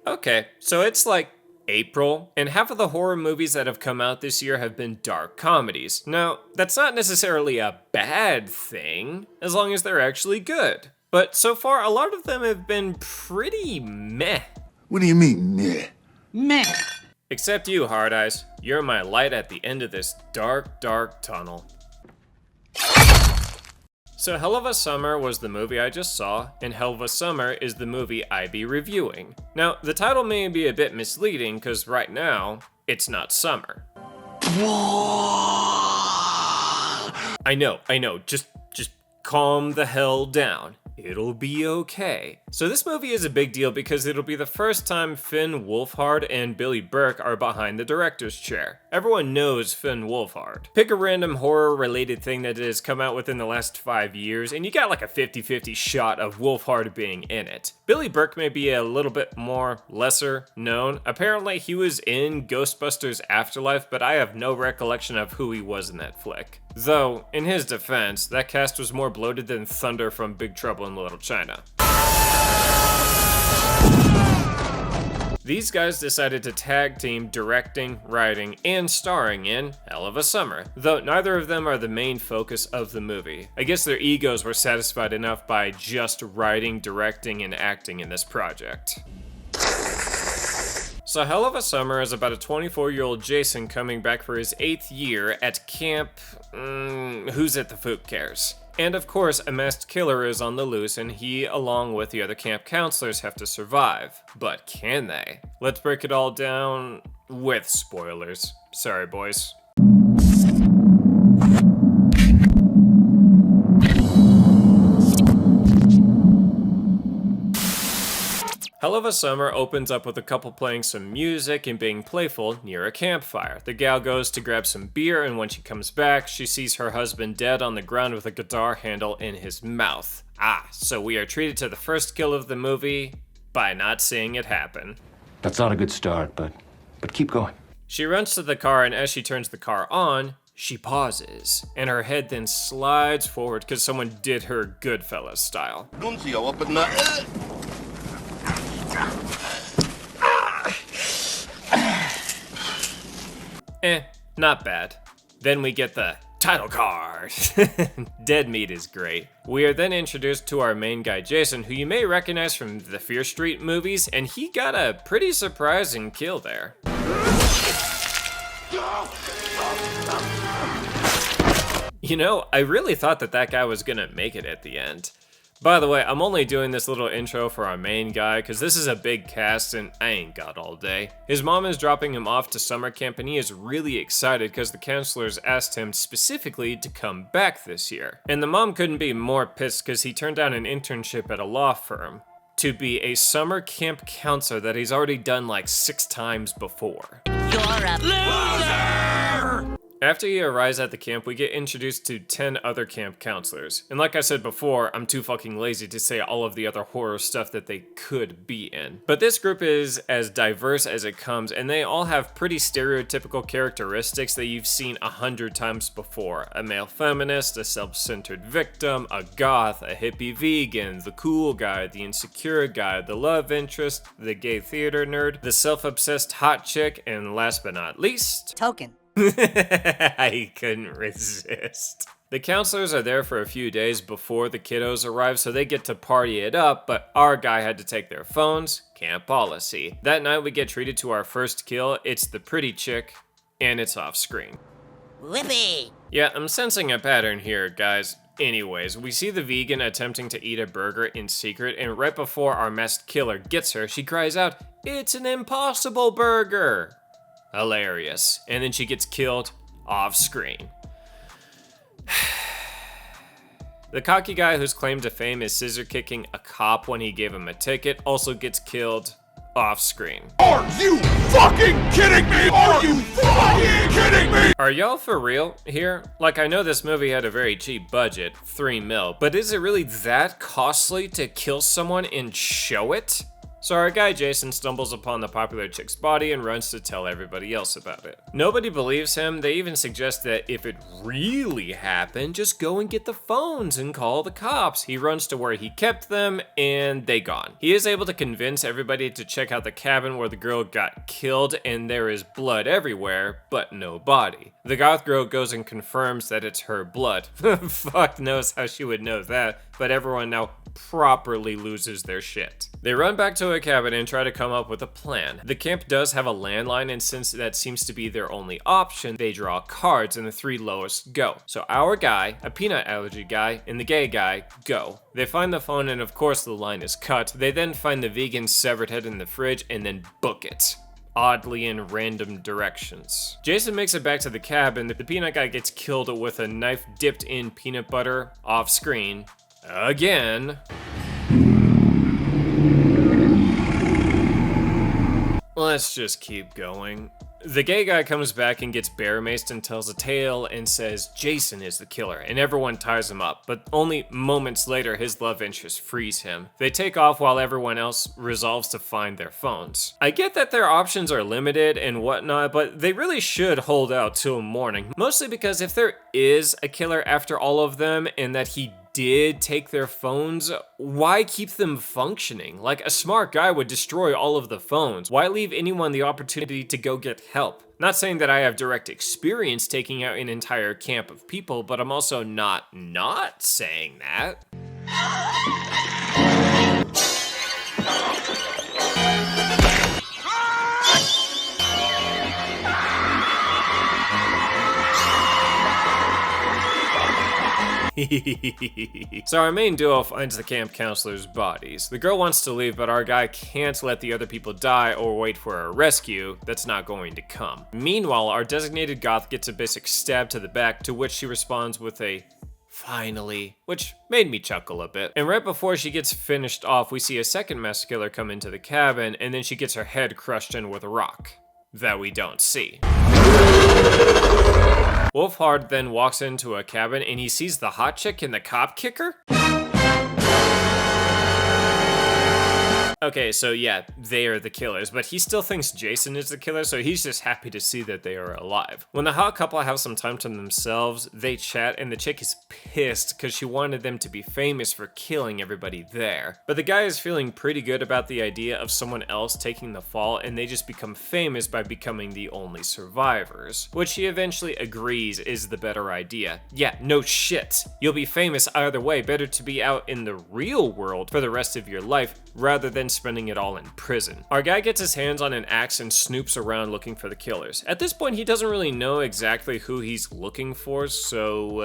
Okay, so it's like April, and half of the horror movies that have come out this year have been dark comedies. Now, that's not necessarily a bad thing, as long as they're actually good. But so far, a lot of them have been pretty meh. What do you mean, meh? Meh. Except you, Hard Eyes. You're my light at the end of this dark, dark tunnel. So Hell of a Summer was the movie I just saw, and Hell of a Summer is the movie I be reviewing. Now, the title may be a bit misleading, because right now, it's not summer. I know, just calm the hell down. It'll be okay. So this movie is a big deal because it'll be the first time Finn Wolfhard and Billy Burke are behind the director's chair. Everyone knows Finn Wolfhard. Pick a random horror-related thing that has come out within the last 5 years, and you got like a 50-50 shot of Wolfhard being in it. Billy Burke may be a little bit more lesser known. Apparently he was in Ghostbusters Afterlife, but I have no recollection of who he was in that flick. Though, in his defense, that cast was more bloated than Thunder from Big Trouble in Little China. These guys decided to tag team directing, writing, and starring in Hell of a Summer, though neither of them are the main focus of the movie. I guess their egos were satisfied enough by just writing, directing, and acting in this project. So Hell of a Summer is about a 24-year-old Jason coming back for his 8th year at camp, who's at the Fook cares? And of course, a masked killer is on the loose and he, along with the other camp counselors, have to survive. But can they? Let's break it all down with spoilers. Sorry, boys. Hell of a Summer opens up with a couple playing some music and being playful near a campfire. The gal goes to grab some beer, and when she comes back, she sees her husband dead on the ground with a guitar handle in his mouth. So we are treated to the first kill of the movie by not seeing it happen. That's not a good start, but keep going. She runs to the car, and as she turns the car on, she pauses, and her head then slides forward because someone did her Goodfellas style. Nuncio up in the... Not bad. Then we get the title card. Dead meat is great. We are then introduced to our main guy Jason, who you may recognize from the Fear Street movies, and he got a pretty surprising kill there. You know, I really thought that guy was gonna make it at the end. By the way, I'm only doing this little intro for our main guy because this is a big cast and I ain't got all day. His mom is dropping him off to summer camp and he is really excited because the counselors asked him specifically to come back this year. And the mom couldn't be more pissed because he turned down an internship at a law firm to be a summer camp counselor that he's already done like 6 times before. You're a loser! After he arrives at the camp, we get introduced to 10 other camp counselors. And like I said before, I'm too fucking lazy to say all of the other horror stuff that they could be in. But this group is as diverse as it comes, and they all have pretty stereotypical characteristics that you've seen 100 times before. A male feminist, a self-centered victim, a goth, a hippie vegan, the cool guy, the insecure guy, the love interest, the gay theater nerd, the self-obsessed hot chick, and last but not least... Token. I couldn't resist. The counselors are there for a few days before the kiddos arrive, so they get to party it up, but our guy had to take their phones. Camp policy. That night we get treated to our first kill. It's the pretty chick, and it's off screen. Whippy! Yeah, I'm sensing a pattern here, guys. Anyways, we see the vegan attempting to eat a burger in secret, and right before our masked killer gets her, she cries out, "It's an impossible burger!" Hilarious. And then she gets killed off screen. The cocky guy whose claim to fame is scissor kicking a cop when he gave him a ticket also gets killed off screen. Are you fucking kidding me? Are you fucking kidding me? Are y'all for real here? Like, I know this movie had a very cheap budget, $3 million, but is it really that costly to kill someone and show it? So our guy Jason stumbles upon the popular chick's body and runs to tell everybody else about it. Nobody believes him. They even suggest that if it really happened, just go and get the phones and call the cops. He runs to where he kept them and they gone. He is able to convince everybody to check out the cabin where the girl got killed, and there is blood everywhere, but no body. The goth girl goes and confirms that it's her blood. Fuck knows how she would know that, but everyone now properly loses their shit. They run back to a cabin and try to come up with a plan. The camp does have a landline, and since that seems to be their only option, they draw cards and the three lowest go. So our guy, a peanut allergy guy, and the gay guy go. They find the phone and of course the line is cut. They then find the vegan's severed head in the fridge and then book it. Oddly in random directions. Jason makes it back to the cabin. The peanut guy gets killed with a knife dipped in peanut butter off screen. Again. Let's just keep going. The gay guy comes back and gets bear maced and tells a tale and says Jason is the killer, and everyone ties him up, but only moments later his love interest frees him. They take off while everyone else resolves to find their phones. I get that their options are limited and whatnot, but they really should hold out till morning, mostly because if there is a killer after all of them and that he did take their phones, why keep them functioning? Like, a smart guy would destroy all of the phones. Why leave anyone the opportunity to go get help? Not saying that I have direct experience taking out an entire camp of people, but I'm also not saying that. So our main duo finds the camp counselor's bodies. The girl wants to leave, but our guy can't let the other people die or wait for a rescue that's not going to come. Meanwhile, our designated goth gets a basic stab to the back, to which she responds with a "finally," which made me chuckle a bit. And right before she gets finished off, we see a second mass killer come into the cabin, and then she gets her head crushed in with a rock that we don't see. Wolfhard then walks into a cabin and he sees the hot chick and the cop kicker? Okay, so yeah, they are the killers, but he still thinks Jason is the killer, so he's just happy to see that they are alive. When the hot couple have some time to themselves, they chat, and the chick is pissed because she wanted them to be famous for killing everybody there. But the guy is feeling pretty good about the idea of someone else taking the fall, and they just become famous by becoming the only survivors, which he eventually agrees is the better idea. Yeah, no shit. You'll be famous either way. Better to be out in the real world for the rest of your life rather than spending it all in prison. Our guy gets his hands on an axe and snoops around looking for the killers. At this point, he doesn't really know exactly who he's looking for, so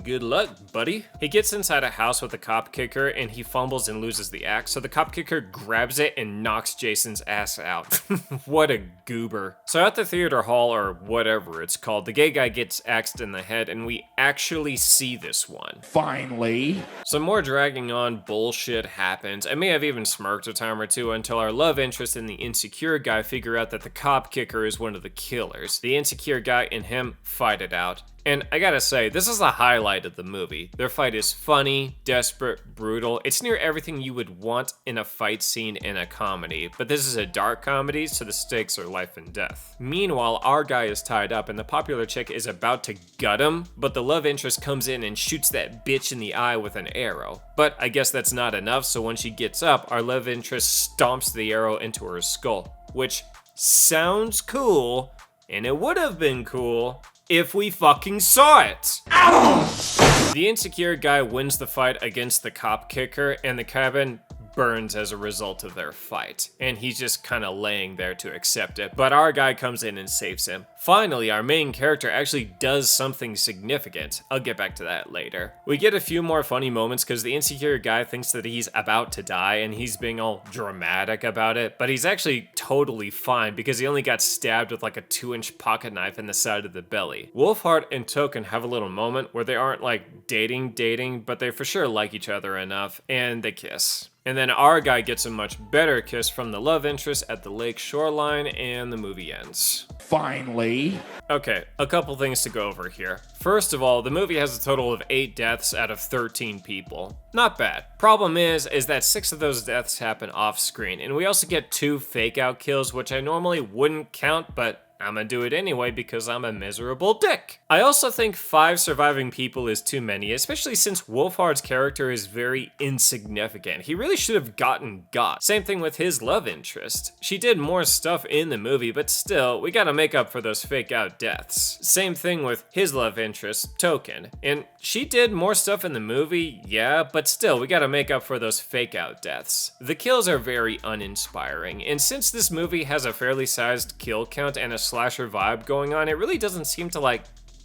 good luck, buddy. He gets inside a house with a cop kicker and he fumbles and loses the axe, so the cop kicker grabs it and knocks Jason's ass out. What a goober. So at the theater hall, or whatever it's called, the gay guy gets axed in the head and we actually see this one. Finally. Some more dragging on bullshit happens. I may have even smirked a time or two until our love interest and the insecure guy figure out that the cop kicker is one of the killers. The insecure guy and him fight it out. And I gotta say, this is the highlight of the movie. Their fight is funny, desperate, brutal. It's near everything you would want in a fight scene in a comedy, but this is a dark comedy, so the stakes are life and death. Meanwhile, our guy is tied up and the popular chick is about to gut him, but the love interest comes in and shoots that bitch in the eye with an arrow. But I guess that's not enough, so when she gets up, our love interest stomps the arrow into her skull, which sounds cool, and it would have been cool if we fucking saw it. Ow! The insecure guy wins the fight against the cop kicker, and the cabin burns as a result of their fight. And he's just kind of laying there to accept it, but our guy comes in and saves him. Finally, our main character actually does something significant. I'll get back to that later. We get a few more funny moments because the insecure guy thinks that he's about to die and he's being all dramatic about it, but he's actually totally fine because he only got stabbed with like a 2-inch pocket knife in the side of the belly. Wolfhard and Token have a little moment where they aren't like dating, but they for sure like each other enough, and they kiss. And then our guy gets a much better kiss from the love interest at the lake shoreline, and the movie ends. Finally. Okay, a couple things to go over here. First of all, the movie has a total of 8 deaths out of 13 people. Not bad. Problem is that 6 of those deaths happen off screen, and we also get 2 fake out kills, which I normally wouldn't count, but I'm gonna do it anyway because I'm a miserable dick. I also think 5 surviving people is too many, especially since Wolfhard's character is very insignificant. He really should have gotten got. Same thing with his love interest. She did more stuff in the movie, but still, we gotta make up for those fake out deaths. Same thing with his love interest, Token. And she did more stuff in the movie, yeah, but still, we gotta make up for those fake out deaths. The kills are very uninspiring, and since this movie has a fairly sized kill count and a slasher vibe going on, it really doesn't seem to like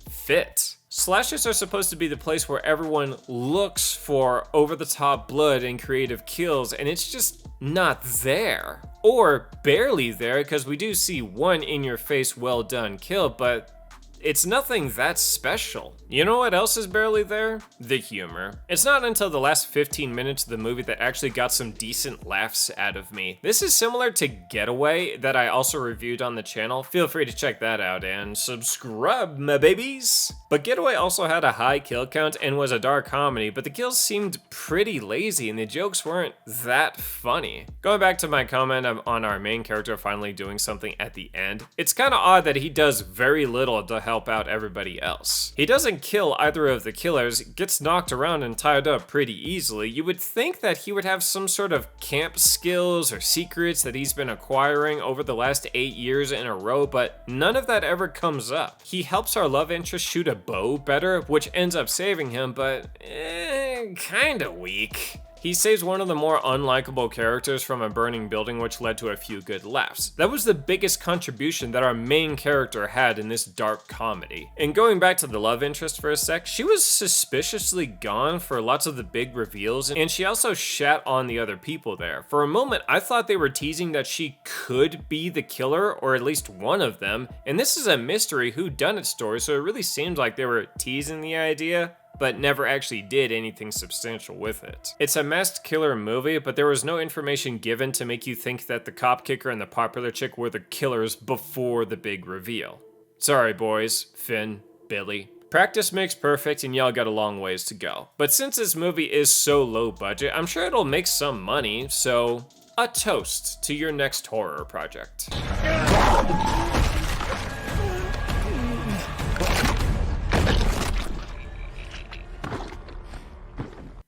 fit. Slashers are supposed to be the place where everyone looks for over-the-top blood and creative kills, and it's just not there. Or barely there, because we do see one in-your-face well-done kill, but it's nothing that special. You know what else is barely there? The humor. It's not until the last 15 minutes of the movie that actually got some decent laughs out of me. This is similar to Getaway that I also reviewed on the channel. Feel free to check that out and subscribe, my babies. But Getaway also had a high kill count and was a dark comedy, but the kills seemed pretty lazy and the jokes weren't that funny. Going back to my comment on our main character finally doing something at the end, it's kind of odd that he does very little to help out everybody else. He doesn't kill either of the killers, gets knocked around and tied up pretty easily. You would think that he would have some sort of camp skills or secrets that he's been acquiring over the last 8 years in a row, but none of that ever comes up. He helps our love interest shoot a bow better, which ends up saving him, but kinda weak. He saves one of the more unlikable characters from a burning building, which led to a few good laughs. That was the biggest contribution that our main character had in this dark comedy. And going back to the love interest for a sec, she was suspiciously gone for lots of the big reveals, and she also shat on the other people there. For a moment, I thought they were teasing that she could be the killer, or at least one of them, and this is a mystery whodunit story, so it really seemed like they were teasing the idea, but never actually did anything substantial with it. It's a masked killer movie, but there was no information given to make you think that the cop kicker and the popular chick were the killers before the big reveal. Sorry boys, Finn, Billy. Practice makes perfect and y'all got a long ways to go. But since this movie is so low budget, I'm sure it'll make some money, so a toast to your next horror project.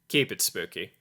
Keep it spooky.